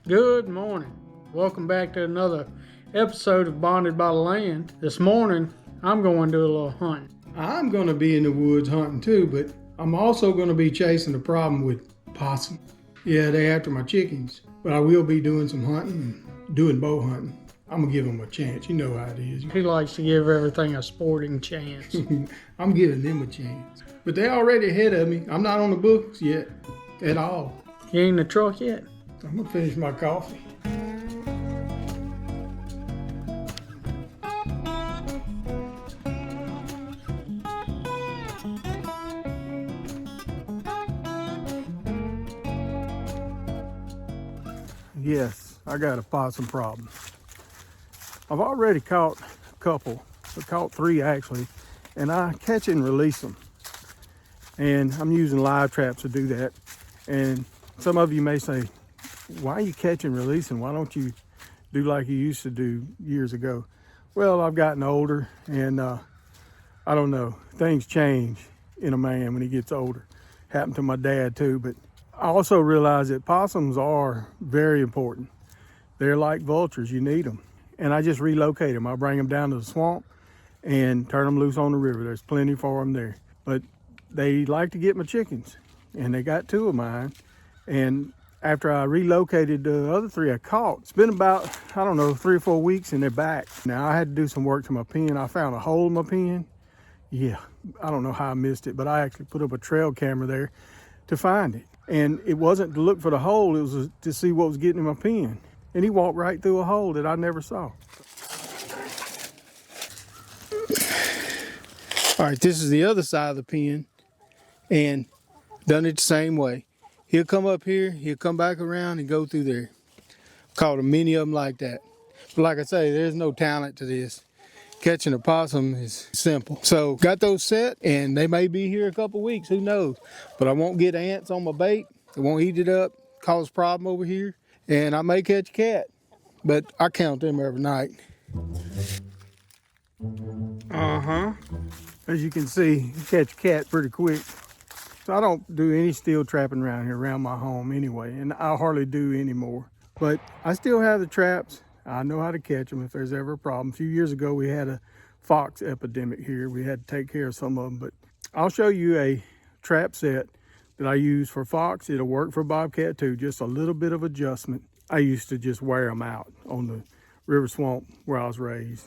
Good morning. Welcome back to another episode of Bonded by the Land. This morning, I'm going to do a little hunting. I'm going to be in the woods hunting too, but I'm also going to be chasing the problem with possum. Yeah, they after my chickens, but I will be doing some hunting and doing bow hunting. I'm going to give them a chance. You know how it is. He likes to give everything a sporting chance. I'm giving them a chance. But they're already ahead of me. I'm not on the books yet at all. You ain't in the truck yet? I'm going to finish my coffee. Yes, I got a possum problem. I've already caught a couple. I caught 3 actually, and I catch and release them. And I'm using live traps to do that. And some of you may say, why are you catching and releasing? Why don't you do like you used to do years ago? Well, I've gotten older, and I don't know. Things change in a man when he gets older. Happened to my dad too, but I also realize that possums are very important. They're like vultures, you need them. And I just relocate them. I bring them down to the swamp and turn them loose on the river. There's plenty for them there. But they like to get my chickens, and they got 2 of mine. And after I relocated the other 3 I caught, it's been about, I don't know, 3 or 4 weeks, and they're back. Now I had to do some work to my pen. I found a hole in my pen. Yeah, I don't know how I missed it, but I actually put up a trail camera there to find it. And it wasn't to look for the hole, it was to see what was getting in my pen. And he walked right through a hole that I never saw. All right, this is the other side of the pen, and done it the same way. He'll come up here, he'll come back around and go through there. Caught many of them like that. But like I say, there's no talent to this. Catching a possum is simple. So got those set, and they may be here a couple weeks, who knows. But I won't get ants on my bait. It won't eat it up, cause a problem over here. And I may catch a cat, but I count them every night. As you can see, you catch a cat pretty quick. So I don't do any steel trapping around here, around my home anyway, and I hardly do anymore. But I still have the traps. I know how to catch them if there's ever a problem. A few years ago, we had a fox epidemic here. We had to take care of some of them, but I'll show you a trap set that I use for fox. It'll work for bobcat too, just a little bit of adjustment. I used to just wear them out on the river swamp where I was raised.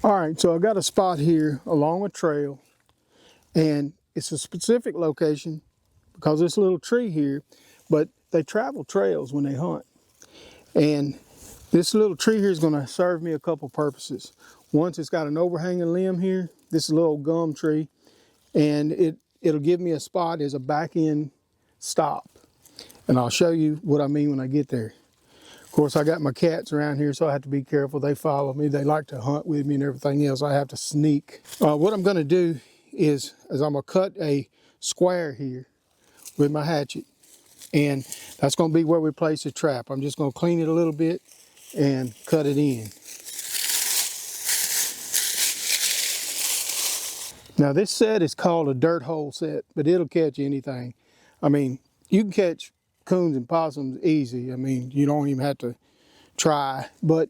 All right, so I got a spot here along a trail, and it's a specific location because this little tree here, but they travel trails when they hunt. And this little tree here is going to serve me a couple purposes. Once, it's got an overhanging limb here. This is a little gum tree, and it'll give me a spot as a back end stop. And I'll show you what I mean when I get there. Of course, I got my cats around here, so I have to be careful. They follow me. They like to hunt with me and everything else. I have to sneak. What I'm going to do is I'm going to cut a square here with my hatchet. And that's going to be where we place the trap. I'm just going to clean it a little bit and cut it in. Now, this set is called a dirt hole set, but it'll catch anything. I mean, you can catch coons and possums easy. I mean, you don't even have to try. But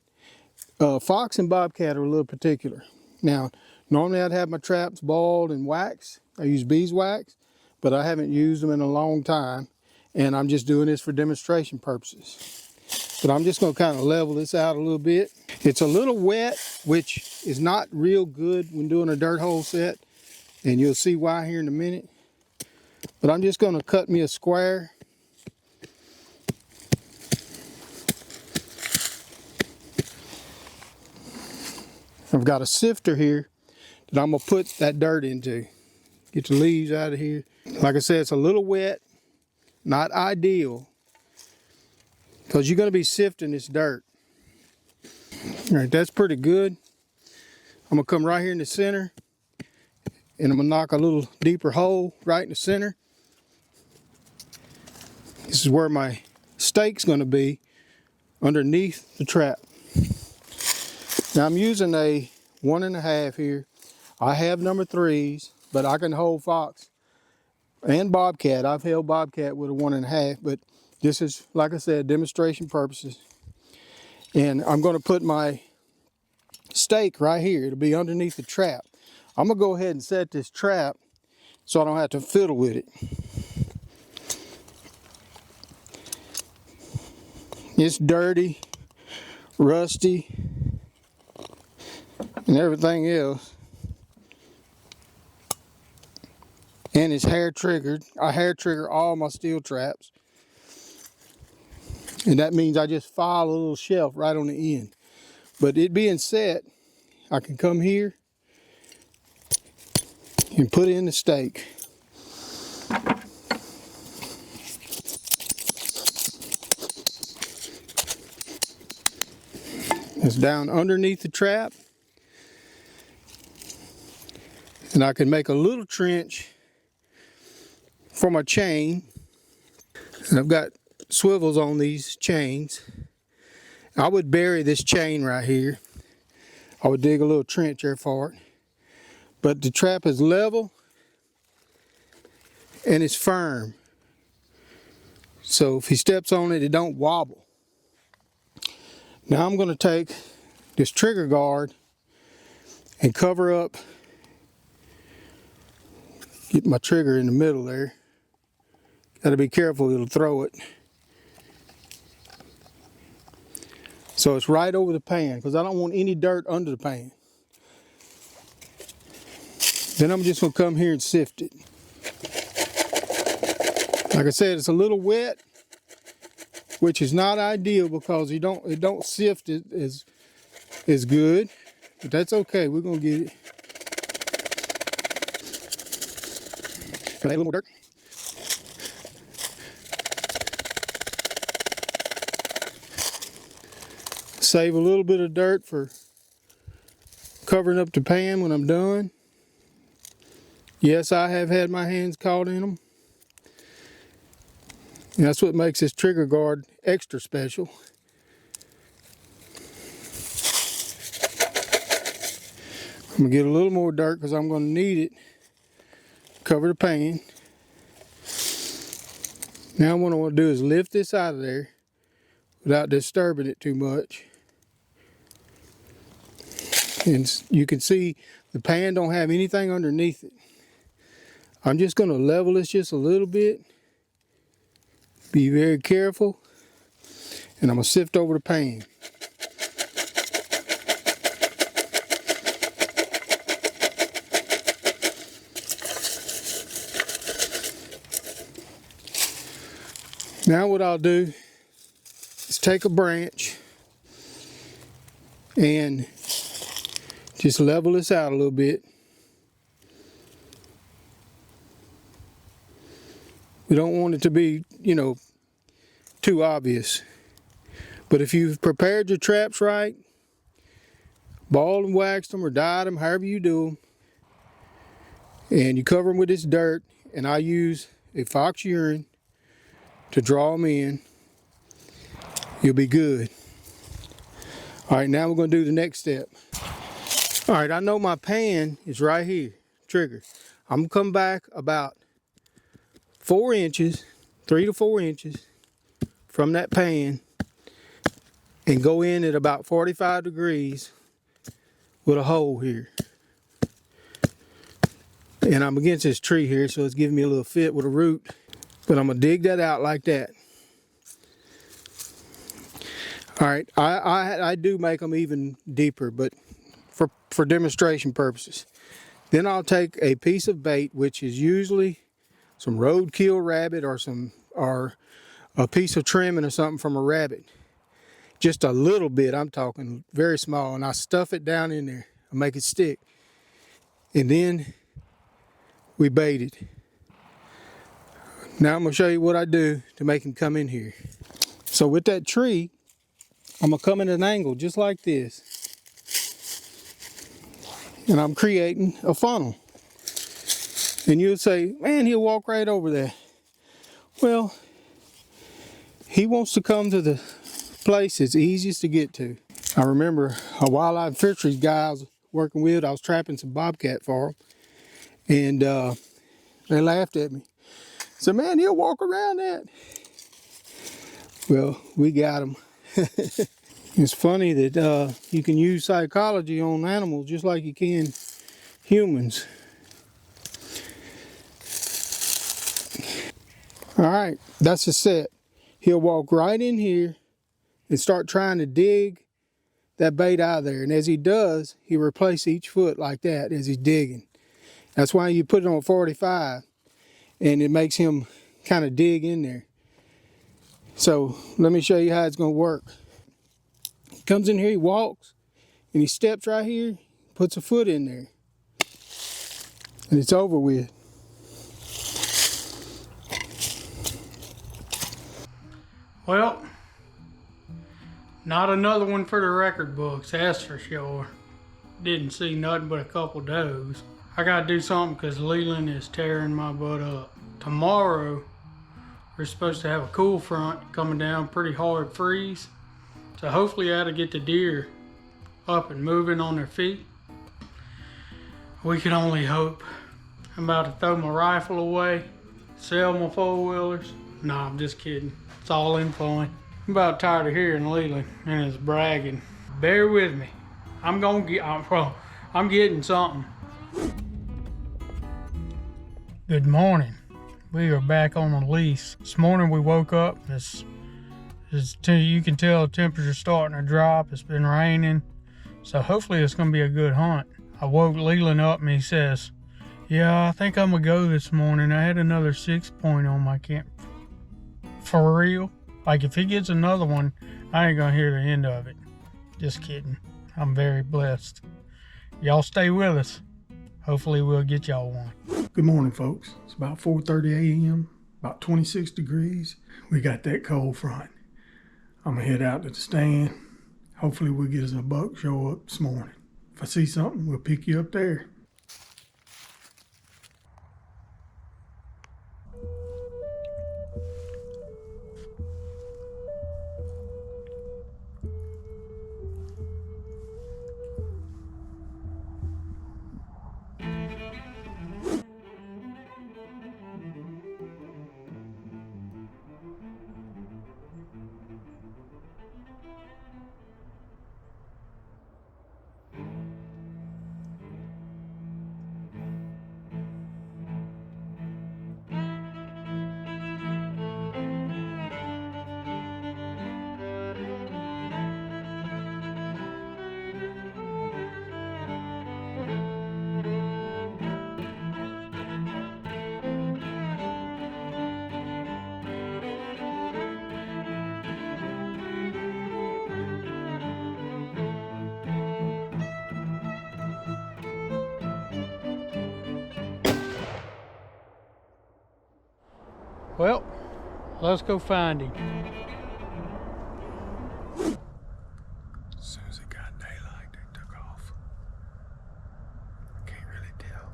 fox and bobcat are a little particular. Now, normally I'd have my traps balled and waxed. I use beeswax, but I haven't used them in a long time. And I'm just doing this for demonstration purposes. But I'm just gonna kind of level this out a little bit. It's a little wet, which is not real good when doing a dirt hole set. And you'll see why here in a minute. But I'm just gonna cut me a square. I've got a sifter here that I'm gonna put that dirt into. Get the leaves out of here. Like I said, it's a little wet, not ideal, because you're gonna be sifting this dirt. All right, that's pretty good. I'm gonna come right here in the center and I'm gonna knock a little deeper hole right in the center. This is where my stake's gonna be, underneath the trap. Now I'm using a 1.5 here. I have number 3s, but I can hold fox and bobcat. I've held bobcat with a 1.5, but this is, like I said, demonstration purposes. And I'm gonna put my stake right here. It'll be underneath the trap. I'm gonna go ahead and set this trap so I don't have to fiddle with it. It's dirty, rusty, and everything else. And it's hair triggered. I hair trigger all my steel traps. And that means I just file a little shelf right on the end. But it being set, I can come here and put in the stake. It's down underneath the trap. And I can make a little trench for my chain. And I've got swivels on these chains. I would bury this chain right here. I would dig a little trench there for it. But the trap is level and it's firm. So if he steps on it, it don't wobble. Now I'm gonna take this trigger guard and cover up, get my trigger in the middle there. Gotta be careful, it'll throw it. So it's right over the pan, because I don't want any dirt under the pan. Then I'm just gonna come here and sift it. Like I said, it's a little wet, which is not ideal because it don't sift it as good, but that's okay. We're gonna get it. Add a little more dirt. Save a little bit of dirt for covering up the pan when I'm done. Yes, I have had my hands caught in them. And that's what makes this trigger guard extra special. I'm gonna get a little more dirt because I'm gonna need it. Cover the pan. Now what I want to do is lift this out of there without disturbing it too much. And you can see the pan don't have anything underneath it. I'm just gonna level this just a little bit. Be very careful. And I'm gonna sift over the pan. Now what I'll do is take a branch and just level this out a little bit. We don't want it to be, too obvious. But if you've prepared your traps right, balled and waxed them or dyed them, however you do them, and you cover them with this dirt, and I use a fox urine to draw them in, you'll be good. All right, now we're gonna do the next step. All right, I know my pan is right here, trigger. I'm gonna come back about 4 inches, 3 to 4 inches, from that pan and go in at about 45 degrees with a hole here. And I'm against this tree here, so it's giving me a little fit with a root. But I'm gonna dig that out like that. All right, I do make them even deeper, but for demonstration purposes. Then I'll take a piece of bait, which is usually some roadkill rabbit or a piece of trimming or something from a rabbit. Just a little bit, I'm talking very small, and I stuff it down in there and make it stick. And then we bait it. Now I'm gonna show you what I do to make him come in here. So with that tree, I'm gonna come at an angle just like this. And I'm creating a funnel. And you'll say, man, he'll walk right over there. Well, he wants to come to the place it's easiest to get to. I remember a wildlife fisheries guy I was working with, I was trapping some bobcat for him. And they laughed at me. Said, man, he'll walk around that. Well, we got him. It's funny that you can use psychology on animals just like you can humans. All right, that's a set. He'll walk right in here and start trying to dig that bait out of there. And as he does, he'll replace each foot like that as he's digging. That's why you put it on 45 and it makes him kind of dig in there. So let me show you how it's gonna work. He comes in here, he walks, and he steps right here, puts a foot in there, and it's over with. Well, not another one for the record books, that's for sure. Didn't see nothing but a couple does. I gotta do something because Leland is tearing my butt up. Tomorrow, we're supposed to have a cool front coming down, pretty hard freeze. So hopefully that'll get the deer up and moving on their feet. We can only hope. I'm about to throw my rifle away, sell my four-wheelers. Nah, I'm just kidding. It's all in fun. I'm about tired of hearing Leland and his bragging. Bear with me. I'm getting something. Good morning. We are back on the lease. This morning we woke up. You can tell the temperature's starting to drop. It's been raining. So hopefully it's going to be a good hunt. I woke Leland up and he says, yeah, I think I'm going to go this morning. I had another 6-point on my camp. For real? Like if he gets another one, I ain't going to hear the end of it. Just kidding. I'm very blessed. Y'all stay with us. Hopefully we'll get y'all one. Good morning, folks. It's about 4:30 a.m., about 26 degrees. We got that cold front. I'm gonna head out to the stand. Hopefully we'll get us a buck show up this morning. If I see something, we'll pick you up there. Well, let's go find him. As soon as it got daylight, they took off. Can't really tell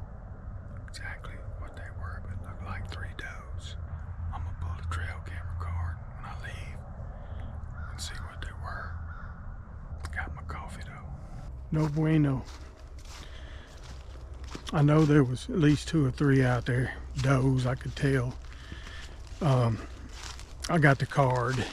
exactly what they were, but looked like 3 does. I'm gonna pull the trail camera card when I leave and see what they were. Got my coffee though. No bueno. I know there was at least 2 or 3 out there, does, I could tell. I got the card.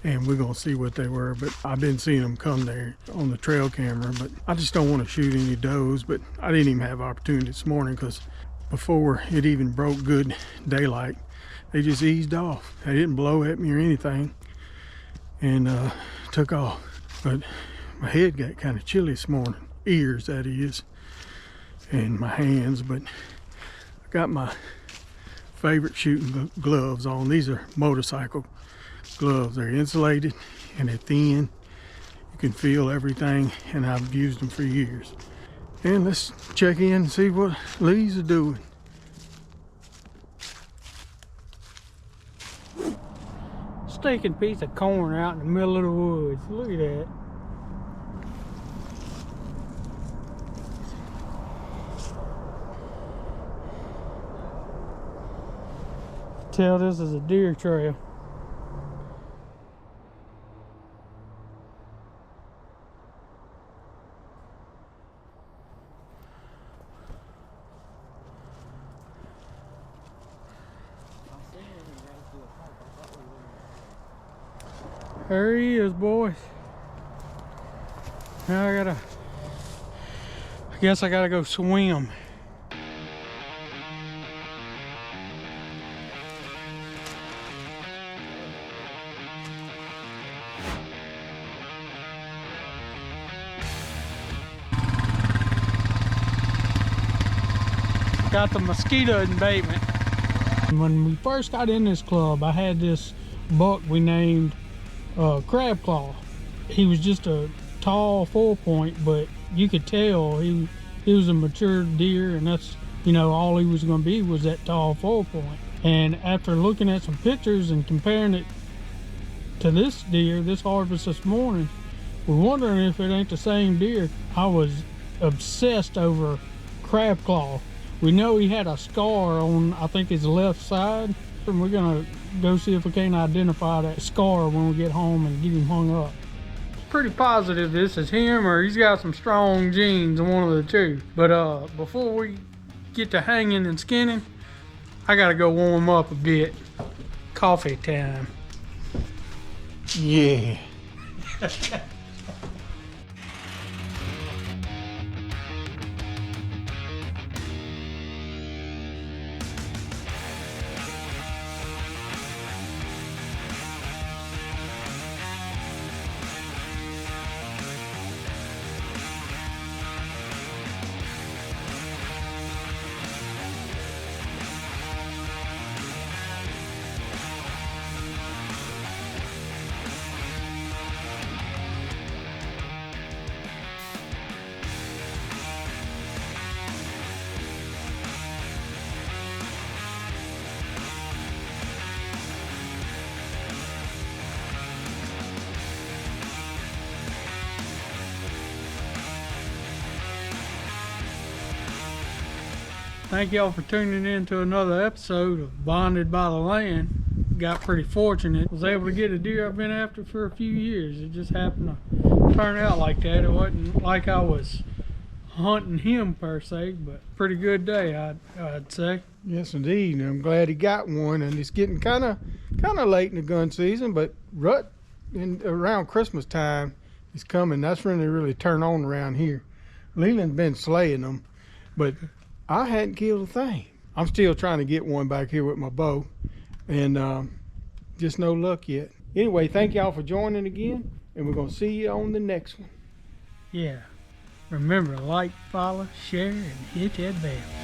and we're gonna see what they were. But I've been seeing them come there on the trail camera, but I just don't want to shoot any does. But I didn't even have opportunity this morning because before it even broke good daylight, they just eased off. They didn't blow at me or anything, and took off. But my head got kind of chilly this morning, ears that is, and my hands. But I got my favorite shooting gloves on. These are motorcycle gloves. They're insulated and they're thin. You can feel everything, and I've used them for years. And let's check in and see what Lee's are doing. Stinking piece of corn out in the middle of the woods. Look at that. Tell this is a deer trail. There he is, boys. Now I guess I gotta go swim. Got the mosquito embankment. When we first got in this club, I had this buck we named Crab Claw. He was just a tall 4-point, but you could tell he was a mature deer, and that's, you know, all he was going to be was that tall 4-point. And after looking at some pictures and comparing it to this deer, this harvest this morning, we're wondering if it ain't the same deer. I was obsessed over Crab Claw. We know he had a scar on, I think, his left side, and we're gonna go see if we can identify that scar when we get home and get him hung up. Pretty positive this is him, or he's got some strong genes, one of the two. But before we get to hanging and skinning, I gotta go warm up a bit. Coffee time. Yeah. Thank y'all for tuning in to another episode of Bonded by the Land. Got pretty fortunate. Was able to get a deer I've been after for a few years. It just happened to turn out like that. It wasn't like I was hunting him per se, but pretty good day, I'd say. Yes, indeed. And I'm glad he got one. And it's getting kind of late in the gun season, but rut around Christmas time is coming. That's when they really turn on around here. Leland's been slaying them, but I hadn't killed a thing. I'm still trying to get one back here with my bow, and just no luck yet. Anyway, thank y'all for joining again, and we're going to see you on the next one. Yeah. Remember, like, follow, share, and hit that bell.